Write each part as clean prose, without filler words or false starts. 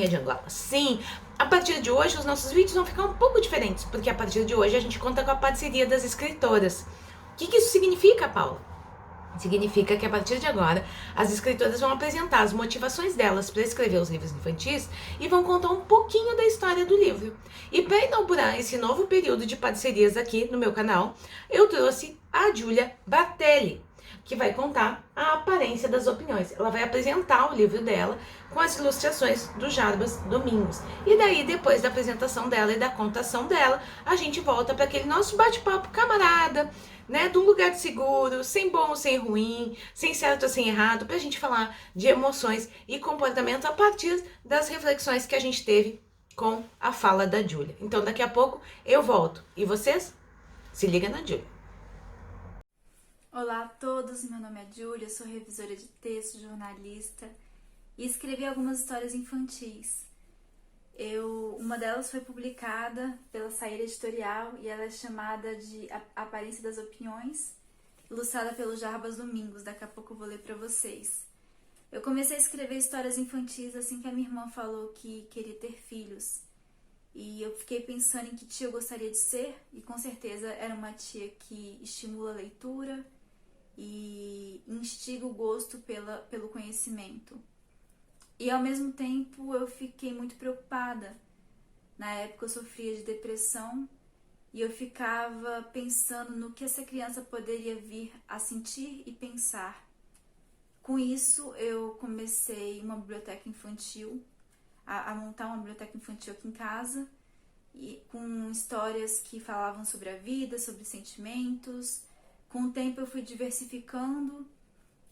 de Angola. Sim, a partir de hoje os nossos vídeos vão ficar um pouco diferentes, porque a partir de hoje a gente conta com a parceria das escritoras. O que isso significa, Paula? Significa que a partir de agora as escritoras vão apresentar as motivações delas para escrever os livros infantis e vão contar um pouquinho da história do livro. E para inaugurar esse novo período de parcerias aqui no meu canal, eu trouxe a Júlia Batelli, que vai contar a aparência das opiniões. Ela vai apresentar o livro dela com as ilustrações do Jarbas Domingos. E daí, depois da apresentação dela e da contação dela, a gente volta para aquele nosso bate-papo camarada, né, de um lugar seguro, sem bom ou sem ruim, sem certo ou sem errado, pra gente falar de emoções e comportamento a partir das reflexões que a gente teve com a fala da Júlia. Então daqui a pouco eu volto. E vocês? Se liga na Júlia. Olá a todos, meu nome é Júlia, sou revisora de texto, jornalista e escrevi algumas histórias infantis. Uma delas foi publicada pela Saíra Editorial e ela é chamada de A Aparência das Opiniões, ilustrada pelo Jarbas Domingos. Daqui a pouco eu vou ler para vocês. Eu comecei a escrever histórias infantis assim que a minha irmã falou que queria ter filhos. E eu fiquei pensando em que tia eu gostaria de ser, e com certeza era uma tia que estimula a leitura e instiga o gosto pelo conhecimento. E ao mesmo tempo eu fiquei muito preocupada. Na época eu sofria de depressão e eu ficava pensando no que essa criança poderia vir a sentir e pensar. Com isso eu comecei uma biblioteca infantil, a montar uma biblioteca infantil aqui em casa, e com histórias que falavam sobre a vida, sobre sentimentos. Com o tempo eu fui diversificando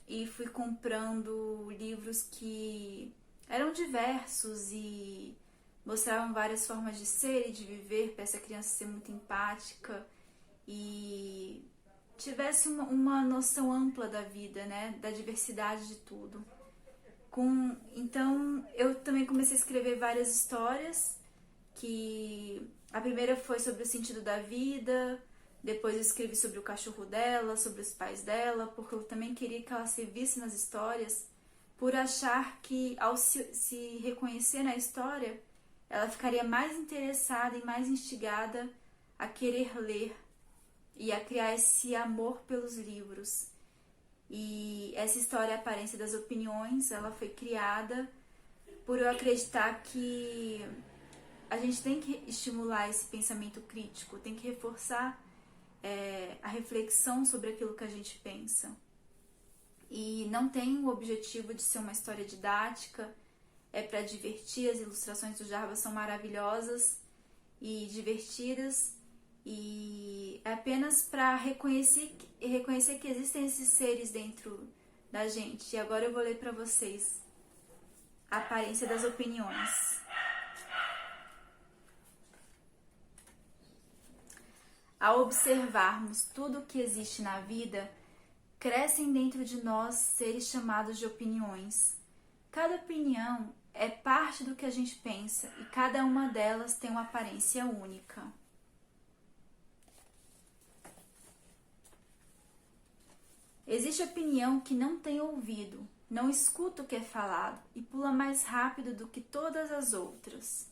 e fui comprando livros que eram diversos e mostravam várias formas de ser e de viver, para essa criança ser muito empática e tivesse uma noção ampla da vida, né, da diversidade de tudo. Então eu também comecei a escrever várias histórias, que a primeira foi sobre o sentido da vida. Depois eu escrevi sobre o cachorro dela, sobre os pais dela, porque eu também queria que ela se visse nas histórias, por achar que ao se reconhecer na história, ela ficaria mais interessada e mais instigada a querer ler e a criar esse amor pelos livros. E essa história, A Aparência das Opiniões, ela foi criada por eu acreditar que a gente tem que estimular esse pensamento crítico, tem que reforçar a reflexão sobre aquilo que a gente pensa. E não tem o objetivo de ser uma história didática, é para divertir. As ilustrações do Jarbas são maravilhosas e divertidas, e é apenas para reconhecer que existem esses seres dentro da gente. E agora eu vou ler para vocês A Aparência das Opiniões. Ao observarmos tudo o que existe na vida, crescem dentro de nós seres chamados de opiniões. Cada opinião é parte do que a gente pensa e cada uma delas tem uma aparência única. Existe opinião que não tem ouvido, não escuta o que é falado e pula mais rápido do que todas as outras.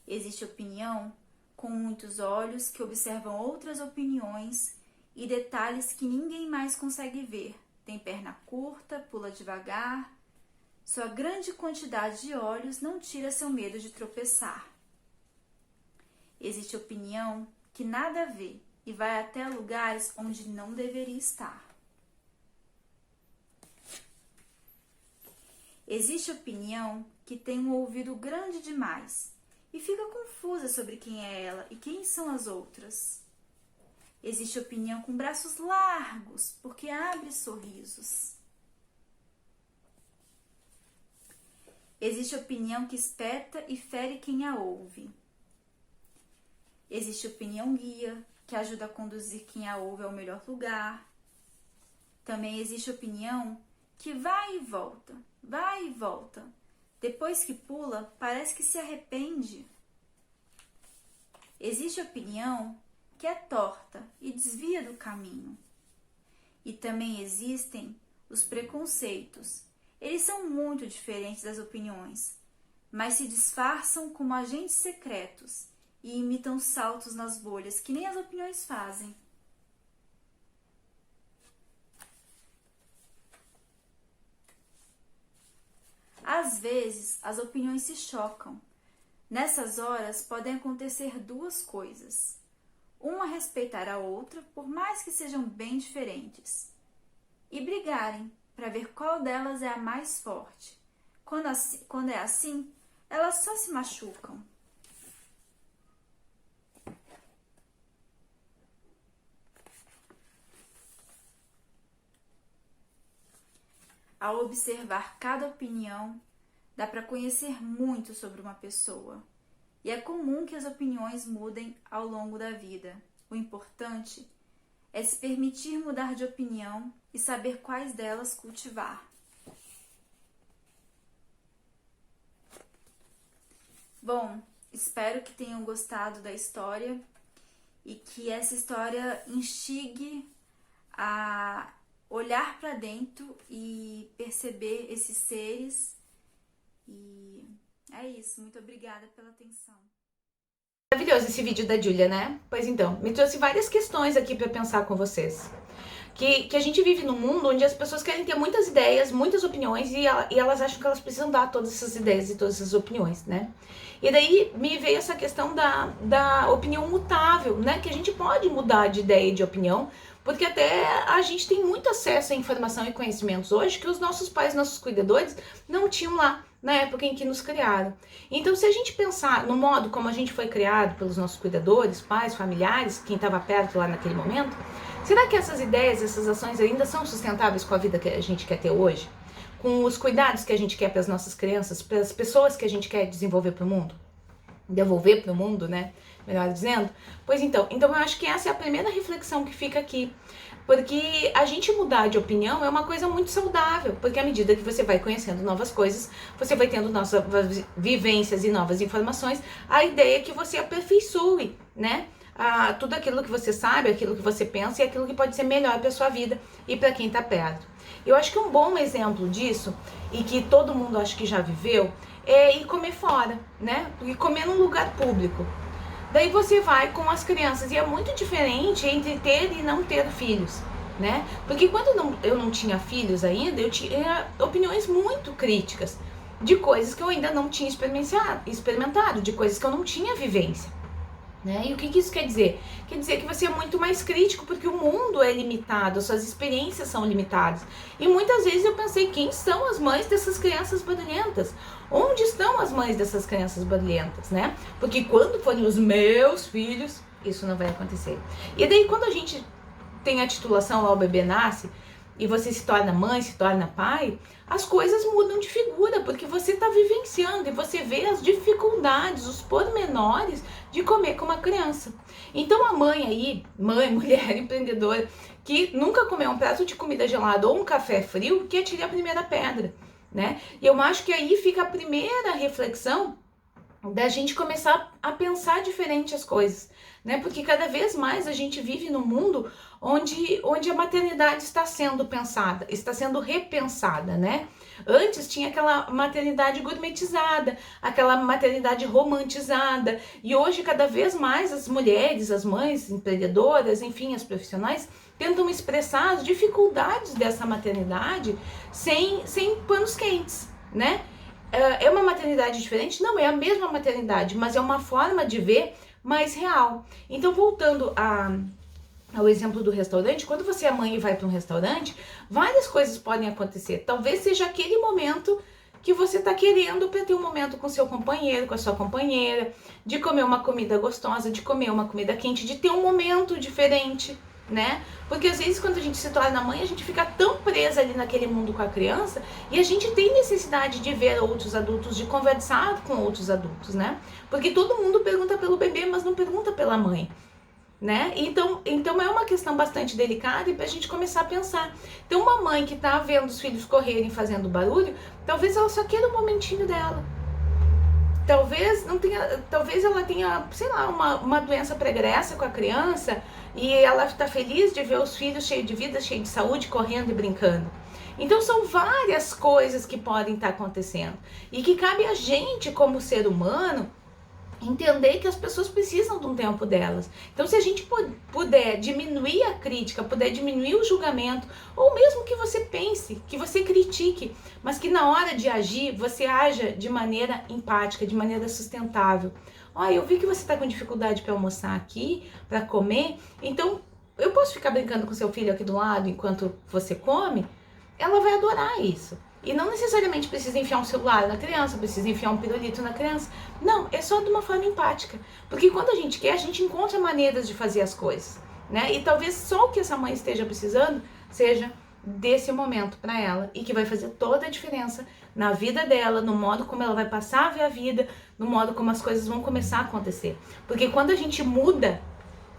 Existe opinião com muitos olhos que observam outras opiniões e detalhes que ninguém mais consegue ver. Tem perna curta, pula devagar. Sua grande quantidade de olhos não tira seu medo de tropeçar. Existe opinião que nada vê e vai até lugares onde não deveria estar. Existe opinião que tem um ouvido grande demais e fica confusa sobre quem é ela e quem são as outras. Existe opinião com braços largos, porque abre sorrisos. Existe opinião que espeta e fere quem a ouve. Existe opinião guia, que ajuda a conduzir quem a ouve ao melhor lugar. Também existe opinião que vai e volta, vai e volta. Depois que pula, parece que se arrepende. Existe opinião que é torta e desvia do caminho. E também existem os preconceitos. Eles são muito diferentes das opiniões, mas se disfarçam como agentes secretos e imitam saltos nas bolhas que nem as opiniões fazem. Às vezes, as opiniões se chocam. Nessas horas podem acontecer duas coisas. Uma respeitar a outra, por mais que sejam bem diferentes, e brigarem para ver qual delas é a mais forte. Quando é assim, elas só se machucam. Ao observar cada opinião, dá para conhecer muito sobre uma pessoa. E é comum que as opiniões mudem ao longo da vida. O importante é se permitir mudar de opinião e saber quais delas cultivar. Bom, espero que tenham gostado da história e que essa história instigue a olhar para dentro e perceber esses seres. E é isso. Muito obrigada pela atenção. Maravilhoso esse vídeo da Júlia, né? Pois então, me trouxe várias questões aqui para pensar com vocês. Que a gente vive num mundo onde as pessoas querem ter muitas ideias, muitas opiniões e elas acham que elas precisam dar todas essas ideias e todas essas opiniões, né? E daí me veio essa questão da opinião mutável, né? Que a gente pode mudar de ideia e de opinião, porque até a gente tem muito acesso à informação e conhecimentos hoje que os nossos pais, nossos cuidadores, não tinham lá na época em que nos criaram. Então, se a gente pensar no modo como a gente foi criado pelos nossos cuidadores, pais, familiares, quem estava perto lá naquele momento, será que essas ideias, essas ações ainda são sustentáveis com a vida que a gente quer ter hoje? Com os cuidados que a gente quer para as nossas crianças, para as pessoas que a gente quer desenvolver para o mundo? Devolver para o mundo, né? Melhor dizendo. Pois então, eu acho que essa é a primeira reflexão que fica aqui. Porque a gente mudar de opinião é uma coisa muito saudável, porque à medida que você vai conhecendo novas coisas, você vai tendo novas vivências e novas informações, a ideia é que você aperfeiçoe, né? Tudo aquilo que você sabe, aquilo que você pensa e aquilo que pode ser melhor para sua vida e para quem está perto. Eu acho que um bom exemplo disso, e que todo mundo acho que já viveu, é ir comer fora, né? E comer num lugar público. Daí você vai com as crianças e é muito diferente entre ter e não ter filhos, né? Porque quando eu não tinha filhos ainda, eu tinha opiniões muito críticas de coisas que eu ainda não tinha experimentado, de coisas que eu não tinha vivência, né? E o que isso quer dizer? Quer dizer que você é muito mais crítico porque o mundo é limitado, as suas experiências são limitadas. E muitas vezes eu pensei, quem são as mães dessas crianças barulhentas? Onde estão as mães dessas crianças barulhentas, né? Porque quando forem os meus filhos, isso não vai acontecer. E daí quando a gente tem a titulação lá, o bebê nasce, e você se torna mãe, se torna pai, as coisas mudam de figura, porque você está vivenciando e você vê as dificuldades, os pormenores de comer com uma criança. Então a mãe aí, mãe, mulher empreendedora, que nunca comeu um prato de comida gelada ou um café frio, que atire a primeira pedra, né? E eu acho que aí fica a primeira reflexão da gente começar a pensar diferente as coisas, né? Porque cada vez mais a gente vive num mundo onde a maternidade está sendo pensada, está sendo repensada, né? Antes tinha aquela maternidade gourmetizada, aquela maternidade romantizada, e hoje cada vez mais as mulheres, as mães empreendedoras, enfim, as profissionais, tentam expressar as dificuldades dessa maternidade sem panos quentes, né? É uma maternidade diferente? Não, é a mesma maternidade, mas é uma forma de ver mais real. Então, voltando ao exemplo do restaurante, quando você é mãe e vai para um restaurante, várias coisas podem acontecer. Talvez seja aquele momento que você está querendo para ter um momento com seu companheiro, com a sua companheira, de comer uma comida gostosa, de comer uma comida quente, de ter um momento diferente, né? Porque às vezes quando a gente se torna mãe, a gente fica tão presa ali naquele mundo com a criança e a gente tem necessidade de ver outros adultos, de conversar com outros adultos, né? Porque todo mundo pergunta pelo bebê, mas não pergunta pela mãe, né? Então é uma questão bastante delicada e pra gente começar a pensar. Então uma mãe que tá vendo os filhos correrem fazendo barulho, talvez ela só queira um momentinho dela. Talvez ela tenha, sei lá, uma doença pregressa com a criança e ela está feliz de ver os filhos cheios de vida, cheios de saúde, correndo e brincando. Então são várias coisas que podem estar acontecendo e que cabe a gente, como ser humano, entender que as pessoas precisam de um tempo delas. Então, se a gente puder diminuir a crítica, puder diminuir o julgamento, ou mesmo que você pense, que você critique, mas que na hora de agir, você haja de maneira empática, de maneira sustentável. Ó, eu vi que você está com dificuldade para almoçar aqui, para comer, então eu posso ficar brincando com seu filho aqui do lado enquanto você come? Ela vai adorar isso. E não necessariamente precisa enfiar um celular na criança, precisa enfiar um pirulito na criança. Não, é só de uma forma empática. Porque quando a gente quer, a gente encontra maneiras de fazer as coisas, né? E talvez só o que essa mãe esteja precisando seja desse momento para ela e que vai fazer toda a diferença na vida dela, no modo como ela vai passar a ver a vida, no modo como as coisas vão começar a acontecer. Porque quando a gente muda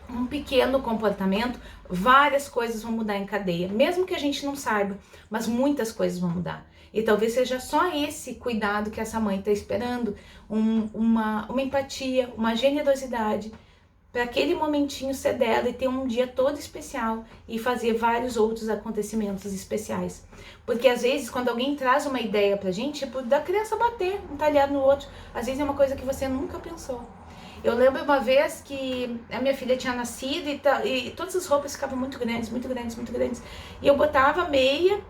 um pequeno comportamento, várias coisas vão mudar em cadeia, mesmo que a gente não saiba, mas muitas coisas vão mudar. E talvez seja só esse cuidado que essa mãe está esperando, uma empatia, uma generosidade, para aquele momentinho ser dela e ter um dia todo especial e fazer vários outros acontecimentos especiais. Porque às vezes quando alguém traz uma ideia pra gente, tipo da criança bater um talhado no outro, às vezes é uma coisa que você nunca pensou. Eu lembro uma vez que a minha filha tinha nascido e todas as roupas ficavam muito grandes, muito grandes, muito grandes. E eu botava meia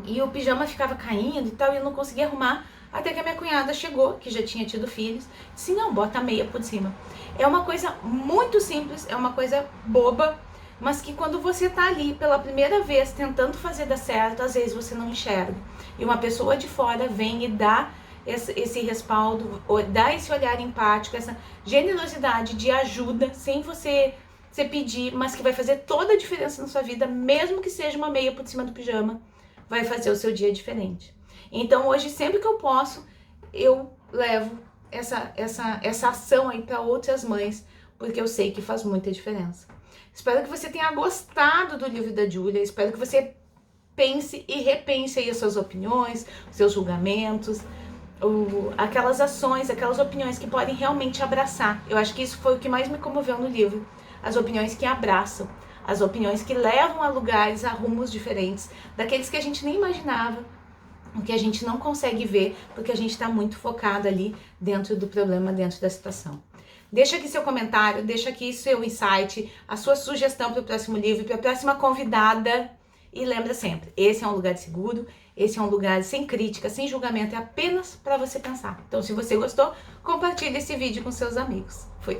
e o pijama ficava caindo e tal, e eu não conseguia arrumar. Até que a minha cunhada chegou, que já tinha tido filhos, disse, não, bota a meia por cima. É uma coisa muito simples, é uma coisa boba, mas que quando você tá ali pela primeira vez tentando fazer dar certo, às vezes você não enxerga. E uma pessoa de fora vem e dá esse respaldo, dá esse olhar empático, essa generosidade de ajuda, sem você pedir, mas que vai fazer toda a diferença na sua vida, mesmo que seja uma meia por cima do pijama, vai fazer o seu dia diferente. Então hoje, sempre que eu posso, eu levo essa ação aí para outras mães, porque eu sei que faz muita diferença. Espero que você tenha gostado do livro da Júlia, espero que você pense e repense aí as suas opiniões, os seus julgamentos, aquelas ações, aquelas opiniões que podem realmente abraçar. Eu acho que isso foi o que mais me comoveu no livro, as opiniões que abraçam, as opiniões que levam a lugares, a rumos diferentes, daqueles que a gente nem imaginava, o que a gente não consegue ver, porque a gente está muito focado ali dentro do problema, dentro da situação. Deixa aqui seu comentário, deixa aqui seu insight, a sua sugestão para o próximo livro, para a próxima convidada. E lembra sempre, esse é um lugar seguro, esse é um lugar sem crítica, sem julgamento, é apenas para você pensar. Então, se você gostou, compartilhe esse vídeo com seus amigos. Fui!